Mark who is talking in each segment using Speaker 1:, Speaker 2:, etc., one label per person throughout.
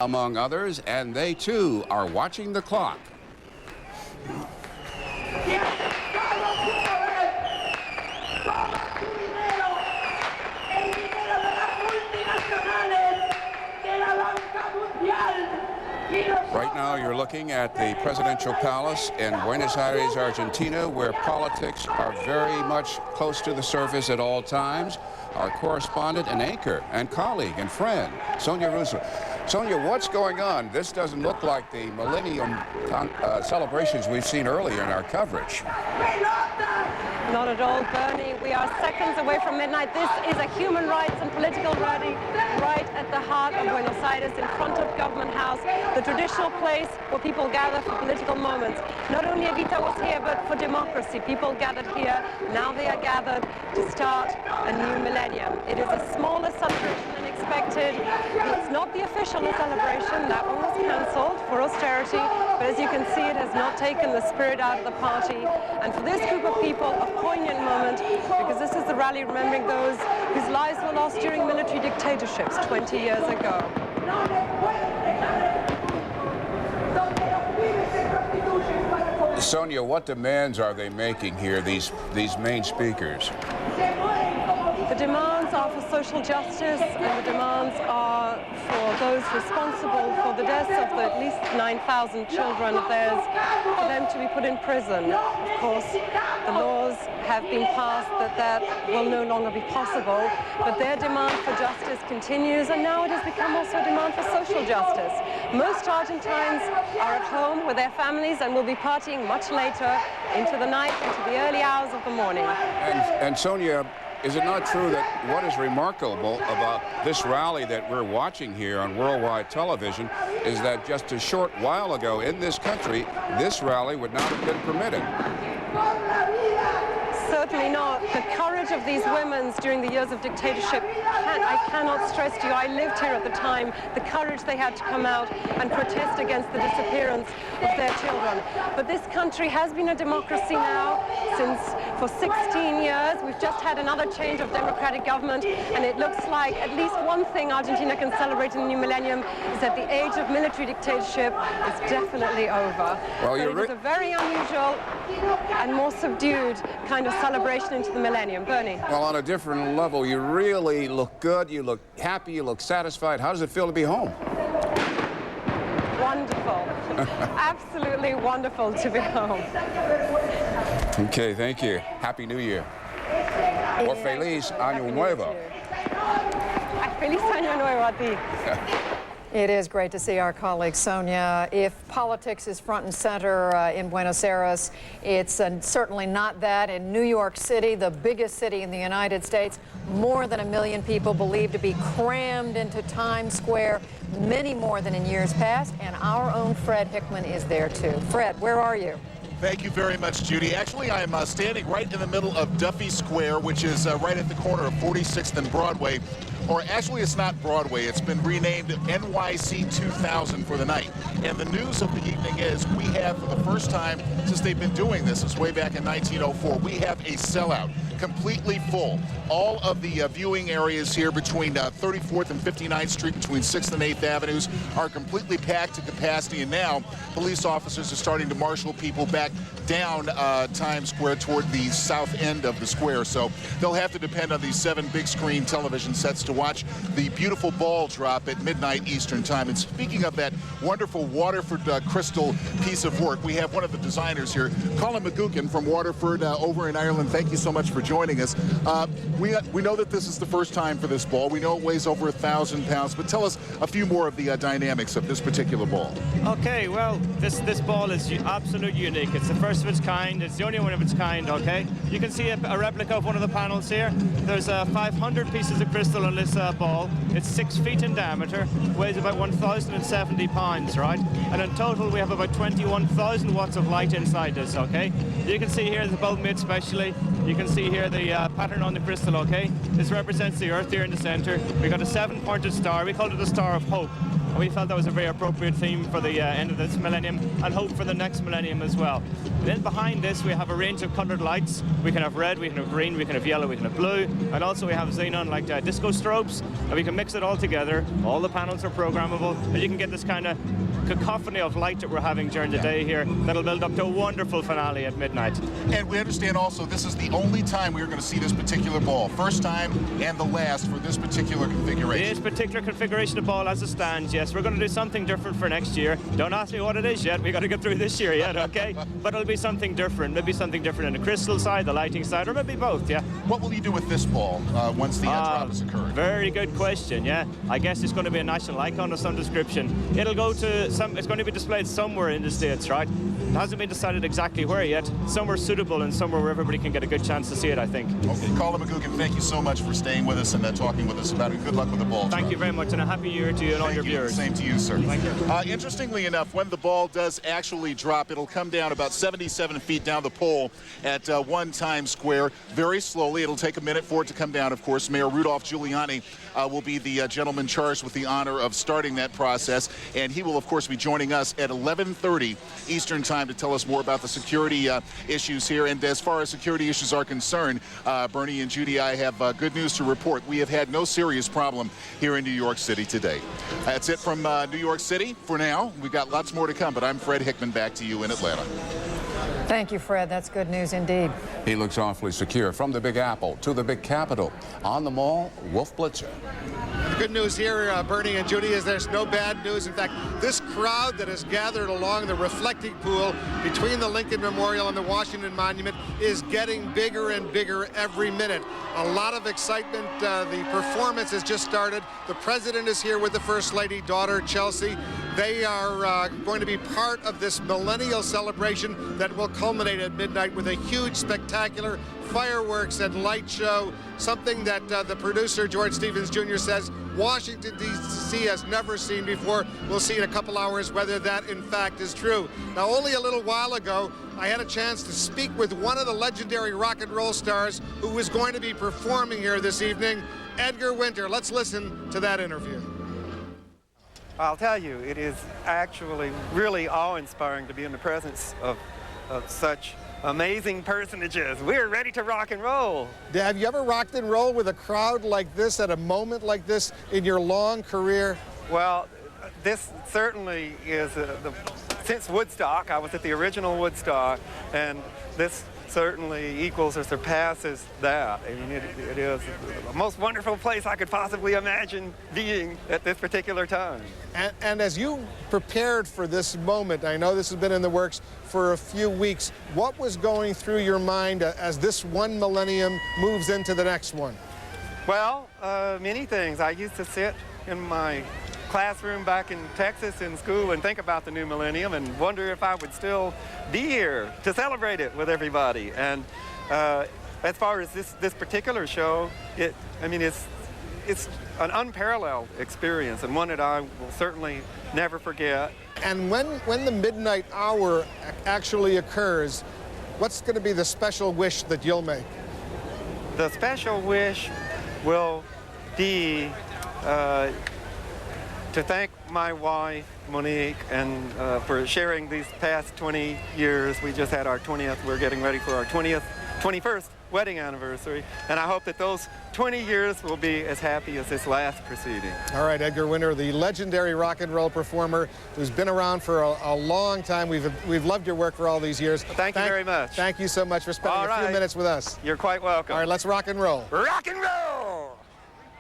Speaker 1: among others, and they too are watching the clock. Right now you're looking at the presidential palace in Buenos Aires, Argentina, where politics are very much close to the surface at all times. Our correspondent and anchor and colleague and friend, Sonia Russo. Sonia, what's going on? This doesn't look like the Millennium celebrations we've seen earlier in our coverage.
Speaker 2: Not at all, Bernie. We are seconds away from midnight. This is a human rights and political rally right at the heart of Buenos Aires, in front of Government House, the traditional place where people gather for political moments. Not only Evita was here, but for democracy. People gathered here. Now they are gathered to start a new millennium. It is a smaller celebration than expected. It's not the official celebration. That one was cancelled for austerity. But as you can see, it has not taken the spirit out of the party. And for this group of people, a poignant moment, because this is the rally remembering those whose lives were lost during military dictatorships 20 years ago.
Speaker 1: Sonia, what demands are they making here, these main speakers?
Speaker 2: The demands are for social justice, and the demands are for those responsible for the deaths of the at least 9,000 children of theirs, for them to be put in prison. Of course, the laws have been passed that will no longer be possible, but their demand for justice continues, and now it has become also a demand for social justice. Most Argentines are at home with their families and will be partying much later into the night, into the early hours of the morning.
Speaker 1: And Sonia, is it not true that what is remarkable about this rally that we're watching here on worldwide television is that just a short while ago in this country, this rally would not have been permitted?
Speaker 2: Certainly not. The courage of these women during the years of dictatorship, I cannot stress to you, I lived here at the time, the courage they had to come out and protest against the disappearance of their children. But this country has been a democracy now for 16 years. We've just had another change of democratic government, and it looks like at least one thing Argentina can celebrate in the new millennium is that the age of military dictatorship is definitely over.
Speaker 1: Well,
Speaker 2: so it is a very unusual and more subdued kind of celebration into the millennium. Bernie?
Speaker 1: Well, on a different level, you really look good, you look happy, you look satisfied. How does it feel to be home?
Speaker 2: Wonderful. Absolutely wonderful to be home.
Speaker 1: Okay, thank you. Happy New Year. Or Feliz Año Nuevo.
Speaker 2: Feliz Año Nuevo a ti.
Speaker 3: It is great to see our colleague Sonia. If politics is front and center in Buenos Aires, it's certainly not that in New York City, the biggest city in the United States. More than 1 million people believed to be crammed into Times Square, many more than in years past, and our own Fred Hickman is there too. Fred, where are you?
Speaker 4: Thank you very much, Judy. Actually, I'm standing right in the middle of Duffy Square, which is right at the corner of 46th and Broadway. Or actually, it's not Broadway. It's been renamed NYC 2000 for the night. And the news of the evening is we have, for the first time since they've been doing this, since way back in 1904, we have a sellout, completely full. All of the viewing areas here between 34th and 59th Street, between 6th and 8th Avenues, are completely packed to capacity. And now police officers are starting to marshal people back down Times Square toward the south end of the square. So they'll have to depend on these 7 big screen television sets to watch the beautiful ball drop at midnight Eastern time. And speaking of that wonderful Waterford crystal piece of work, we have one of the designers here, Colin McGuckin from Waterford over in Ireland. Thank you so much for joining us. We know that this is the first time for this ball. We know it weighs over 1,000 pounds, but tell us a few more of the dynamics of this particular ball.
Speaker 5: Okay, well, this ball is absolutely unique. It's the first of its kind. It's the only one of its kind, okay? You can see a replica of one of the panels here. There's 500 pieces of crystal on this ball. It's 6 feet in diameter, weighs about 1,070 pounds, right? And in total, we have about 21,000 watts of light inside this, okay? You can see here the bulb made specially. You can see here the pattern on the crystal, okay? This represents the Earth here in the center. We got a 7-pointed star. We called it the Star of Hope. And we felt that was a very appropriate theme for the end of this millennium and hope for the next millennium as well. And then behind this, we have a range of colored lights. We can have red, we can have green, we can have yellow, we can have blue, and also we have xenon like disco strobes, and we can mix it all together. All the panels are programmable, and you can get this kind of cacophony of light that we're having during the day here that'll build up to a wonderful finale at midnight.
Speaker 4: And we understand also this is the only time we're going to see this particular ball. First time and the last for this particular configuration.
Speaker 5: This particular configuration of ball as it stands, yes. We're going to do something different for next year. Don't ask me what it is yet. We got to get through this year yet, okay? But it'll be something different. Maybe something different in the crystal side, the lighting side, or maybe both, yeah?
Speaker 4: What will you do with this ball once the drop has occurred?
Speaker 5: Very good question, yeah. I guess it's going to be a national icon of some description. It'll go to some, it's going to be displayed somewhere in the States, right? It hasn't been decided exactly where yet. Somewhere suitable and somewhere where everybody can get a good chance to see it, I think.
Speaker 4: Okay, Colin McGugan, thank you so much for staying with us and talking with us about it. Good luck with the ball.
Speaker 5: Thank you very much, and a happy year to you and all your viewers.
Speaker 4: Same to you, sir.
Speaker 5: Thank you.
Speaker 4: Interestingly enough, when the ball does actually drop, it'll come down about 77 feet down the pole at 1 Times Square. Very slowly. It'll take a minute for it to come down, of course. Mayor Rudolph Giuliani will be the gentleman charged with the honor of starting that process, and he will, of course, be joining us at 11:30 Eastern Time to tell us more about the security issues here. And as far as security issues are concerned, Bernie and Judy, I have good news to report. We have had no serious problem here in New York City today. That's it from New York City for now. We've got lots more to come, but I'm Fred Hickman, back to you in Atlanta.
Speaker 3: Thank you, Fred. That's good news indeed.
Speaker 1: He looks awfully secure. From the Big Apple to the Big Capitol. On the Mall, Wolf Blitzer.
Speaker 6: Good news here, Bernie and Judy, is there's no bad news. In fact, this crowd that has gathered along the reflecting pool between the Lincoln Memorial and the Washington Monument is getting bigger and bigger every minute. A lot of excitement. The performance has just started. The president is here with the First Lady, daughter Chelsea. They are going to be part of this millennial celebration that will culminate at midnight with a huge, spectacular fireworks and light show, something that the producer, George Stevens Jr., says Washington, D.C. has never seen before. We'll see in a couple hours whether that, in fact, is true. Now, only a little while ago, I had a chance to speak with one of the legendary rock and roll stars who is going to be performing here this evening, Edgar Winter. Let's listen to that interview.
Speaker 7: I'll tell you, it is actually really awe-inspiring to be in the presence of such amazing personages. We're ready to rock and roll.
Speaker 6: Have you ever rocked and rolled with a crowd like this at a moment like this in your long career?
Speaker 7: Well, this certainly is since Woodstock. I was at the original Woodstock, and this certainly equals or surpasses that. I mean, it is the most wonderful place I could possibly imagine being at this particular time.
Speaker 6: And as you prepared for this moment, I know this has been in the works for a few weeks, what was going through your mind as this one millennium moves into the next one?
Speaker 7: Well, many things. I used to sit in my classroom back in Texas in school and think about the new millennium and wonder if I would still be here to celebrate it with everybody. And as far as this particular show, it's an unparalleled experience and one that I will certainly never forget.
Speaker 6: And when the midnight hour actually occurs, what's going to be the special wish that you'll make?
Speaker 7: The special wish will be to thank my wife, Monique, and for sharing these past 20 years. We just had our 20th. We're getting ready for our 21st wedding anniversary. And I hope that those 20 years will be as happy as this last proceeding.
Speaker 6: All right, Edgar Winter, the legendary rock and roll performer who's been around for a long time. We've loved your work for all these years.
Speaker 7: Thank you very much.
Speaker 6: Thank you so much for spending a few minutes with us.
Speaker 7: You're quite welcome.
Speaker 6: All right, let's rock and roll.
Speaker 7: Rock and roll!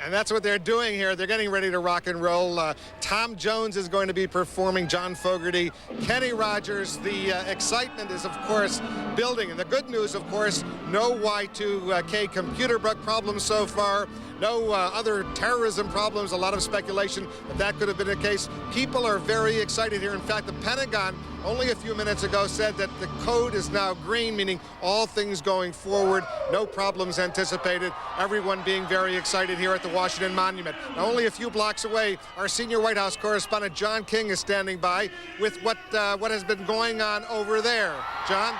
Speaker 6: And that's what they're doing here. They're getting ready to rock and roll. Tom Jones is going to be performing, John Fogerty, Kenny Rogers. The excitement is, of course, building. And the good news, of course, no Y2K computer bug problems so far. No other terrorism problems. A lot of speculation that could have been the case. People are very excited here. In fact, the Pentagon only a few minutes ago said that the code is now green, meaning all things going forward, no problems anticipated. Everyone being very excited here at the Washington Monument. Now, only a few blocks away, our senior White House correspondent John King is standing by with what has been going on over there. John?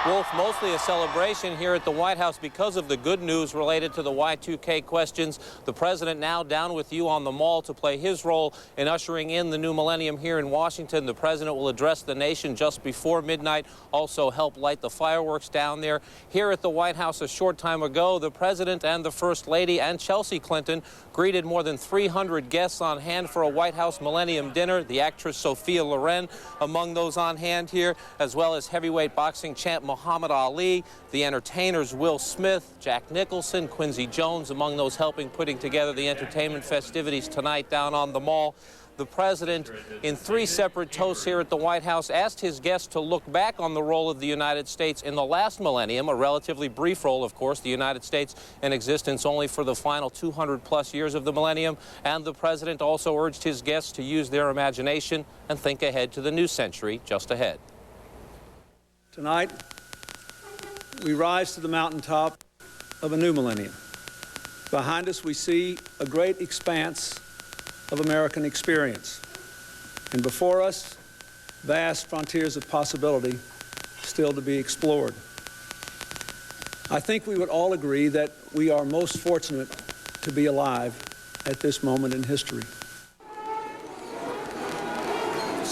Speaker 8: Wolf, mostly a celebration here at the White House because of the good news related to the Y2K questions. The president now down with you on the Mall to play his role in ushering in the new millennium here in Washington. The president will address the nation just before midnight, also help light the fireworks down there. Here at the White House a short time ago, the president and the First Lady and Chelsea Clinton greeted more than 300 guests on hand for a White House Millennium Dinner. The actress Sophia Loren among those on hand here, as well as heavyweight boxing champ Muhammad Ali, the entertainers Will Smith, Jack Nicholson, Quincy Jones, among those helping putting together the entertainment festivities tonight down on the Mall. The president, in 3 separate toasts here at the White House, asked his guests to look back on the role of the United States in the last millennium, a relatively brief role, of course, the United States in existence only for the final 200-plus years of the millennium. And the president also urged his guests to use their imagination and think ahead to the new century just ahead.
Speaker 9: Tonight, we rise to the mountaintop of a new millennium. Behind us, we see a great expanse of American experience. And before us, vast frontiers of possibility still to be explored. I think we would all agree that we are most fortunate to be alive at this moment in history.
Speaker 8: You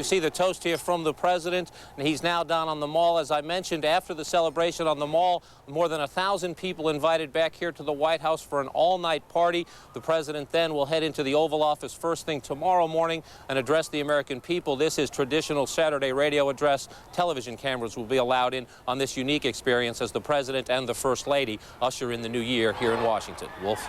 Speaker 8: see the toast here from the president, and he's now down on the Mall. As I mentioned, after the celebration on the Mall, more than 1,000 people invited back here to the White House for an all-night party. The president then will head into the Oval Office first thing tomorrow morning and address the American people. This is traditional Saturday radio address. Television cameras will be allowed in on this unique experience as the president and the First Lady usher in the new year here in Washington. Wolf.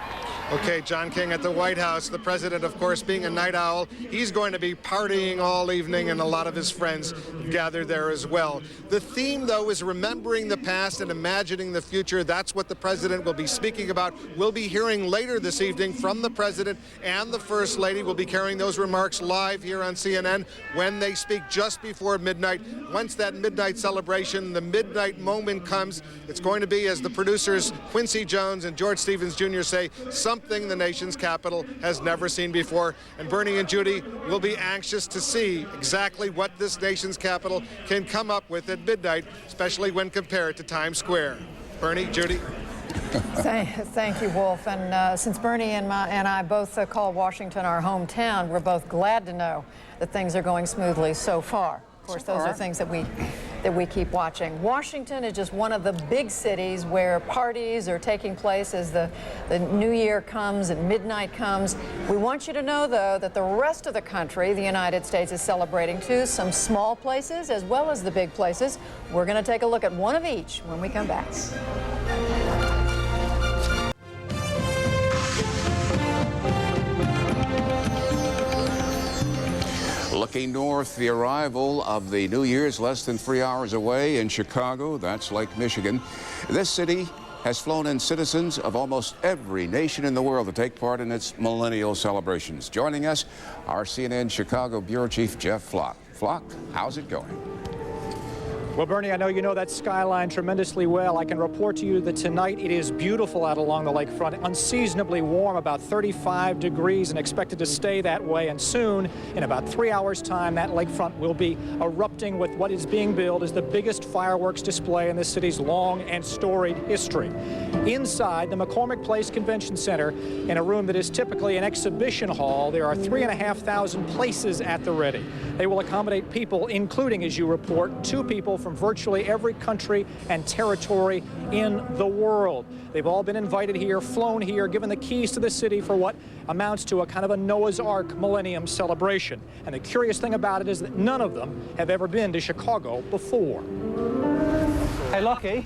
Speaker 6: Okay, John King at the White House. The president, of course, being a night owl, he's going to be partying all evening, and a lot of his friends gathered there as well. The theme, though, is remembering the past and imagining the future. That's what the president will be speaking about. We'll be hearing later this evening from the president and the First Lady. We'll be carrying those remarks live here on CNN when they speak just before midnight. Once that midnight celebration, the midnight moment comes, it's going to be, as the producers Quincy Jones and George Stevens Jr. say, something the nation's capital has never seen before. And Bernie and Judy will be anxious to see exactly what this nation's capital can come up with at midnight, especially when compared to Times Square. Bernie, Judy.
Speaker 3: Thank you, Wolf. And since Bernie and I both call Washington our hometown, we're both glad to know that things are going smoothly so far. Of course, those are things that we keep watching. Washington is just one of the big cities where parties are taking place as the new year comes and midnight comes. We want you to know, though, that the rest of the country, the United States, is celebrating too. Some small places as well as the big places. We're going to take a look at one of each when we come back.
Speaker 1: Looking north, the arrival of the New Year's less than 3 hours away in Chicago. That's Lake Michigan. This city has flown in citizens of almost every nation in the world to take part in its millennial celebrations. Joining us, our CNN Chicago Bureau Chief Jeff Flock. Flock, how's it going?
Speaker 10: Well, Bernie, I know you know that skyline tremendously well. I can report to you that tonight it is beautiful out along the lakefront, unseasonably warm, about 35 degrees, and expected to stay that way. And soon, in about 3 hours' time, that lakefront will be erupting with what is being billed as the biggest fireworks display in the city's long and storied history. Inside the McCormick Place Convention Center, in a room that is typically an exhibition hall, there are 3,500 places at the ready. They will accommodate people, including, as you report, 2 people from virtually every country and territory in the world. They've all been invited here, flown here, given the keys to the city for what amounts to a kind of a Noah's Ark Millennium celebration. And the curious thing about it is that none of them have ever been to Chicago before.
Speaker 11: Hey, Lockie.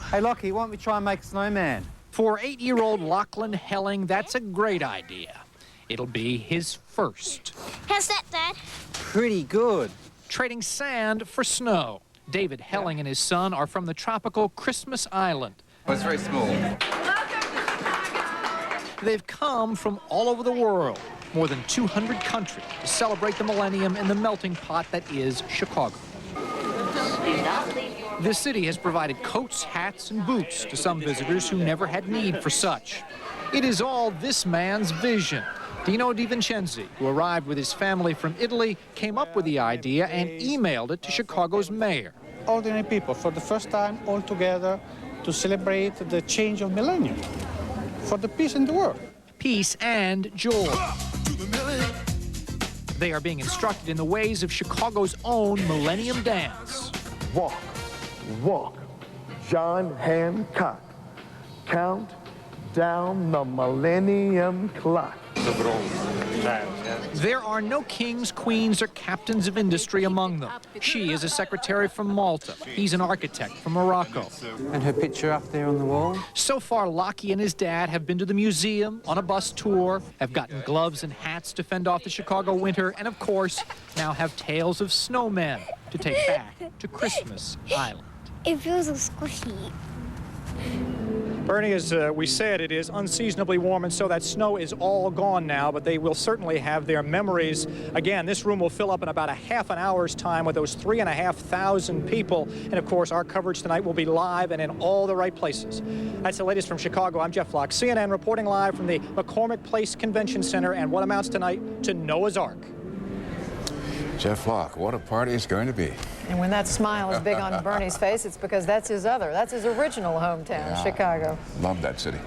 Speaker 11: Hey, Lockie, why don't we try and make a snowman?
Speaker 10: For 8-year-old Lachlan Helling, that's a great idea. It'll be his first.
Speaker 12: How's that, Dad?
Speaker 11: Pretty good.
Speaker 10: Trading sand for snow. David Helling and his son are from the tropical Christmas Island.
Speaker 11: Well, it's very small.
Speaker 10: They've come from all over the world, more than 200 countries, to celebrate the millennium in the melting pot that is Chicago. This city has provided coats, hats, and boots to some visitors who never had need for such. It is all this man's vision. Dino DiVincenzi, who arrived with his family from Italy, came up with the idea and emailed it to Chicago's mayor.
Speaker 11: Ordinary people, for the first time, all together to celebrate the change of millennium, for the peace in the world.
Speaker 10: Peace and joy. They are being instructed in the ways of Chicago's own Millennium Dance.
Speaker 12: Walk, walk, John Hancock. Count down the millennium clock.
Speaker 10: There are no kings, queens, or captains of industry among them. She is a secretary from Malta. He's an architect from Morocco.
Speaker 11: And her picture up there on the wall.
Speaker 10: So far, Lockie and his dad have been to the museum, on a bus tour, have gotten gloves and hats to fend off the Chicago winter, and of course, now have tales of snowmen to take back to Christmas Island.
Speaker 13: It feels so squishy.
Speaker 10: Bernie, as we said, it is unseasonably warm, and so that snow is all gone now, but they will certainly have their memories. Again, this room will fill up in about a half an hour's time with those 3,500 people. And, of course, our coverage tonight will be live and in all the right places. That's the latest from Chicago. I'm Jeff Flock, CNN, reporting live from the McCormick Place Convention Center and what amounts tonight to Noah's Ark.
Speaker 1: Jeff Flock, what a party it's going to be.
Speaker 3: And when that smile is big on Bernie's face, it's because that's his original hometown, Chicago.
Speaker 1: Love that city.